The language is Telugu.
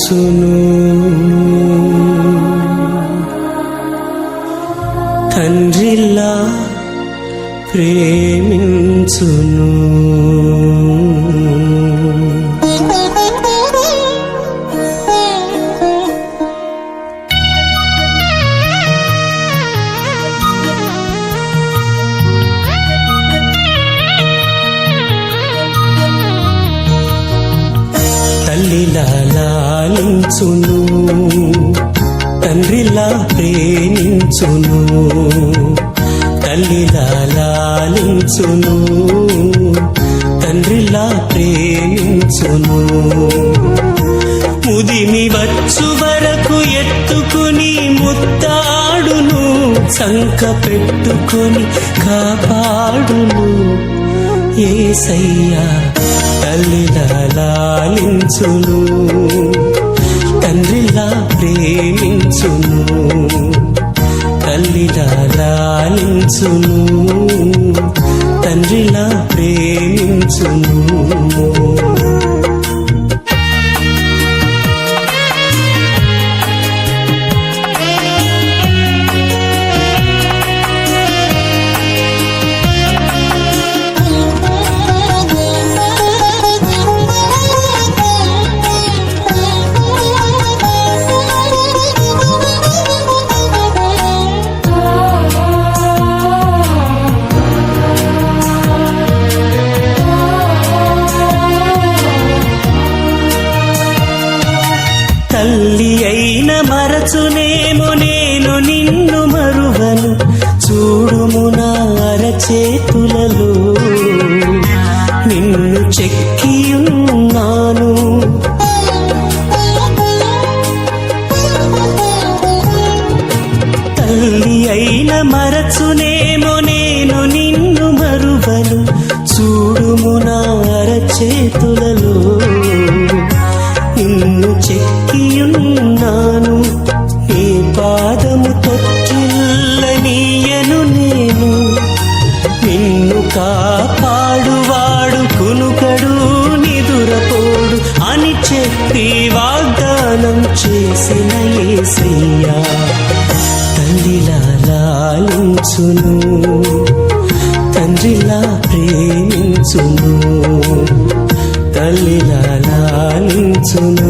ప్రేమించును, తండ్రిలా ప్రేమించును. తల్లిలా లాలించును, తండ్రిలా ప్రేమించును. తల్లిలా లాలించును, తండ్రిలా ప్రేమించును. ముదిమి వచ్చు వరకు ఎత్తుకుని ముత్తాడును, సంక పెట్టుకొని కాపాడును. యేసయ్యా తల్లిలా లాలించును, తండ్రిలా ప్రేమించును. తల్లిలా లాలించును, తండ్రిలా ప్రేమించును. తల్లి అయిన మరచునేమో నేను నిన్ను మరువను, చూడుము నా అరచేతులలో నిన్ను చెక్కియున్నాను. తల్లి అయిన మరచునేమో నేను నిన్ను మరువను, చూడుము నా అరచేతులలో నిన్ను చెక్కియున్నాను. నీ పాదము తొట్టిల్లనీయను నేను, నిన్ను కాపాడువాడు కునుకడు నిదురపోడు అని చెప్పి వాగ్దానం చేసిన యేసయ్యా తల్లిలా లాలించును, తండ్రిలా ప్రేమించును. తల్లిలా లాలించును,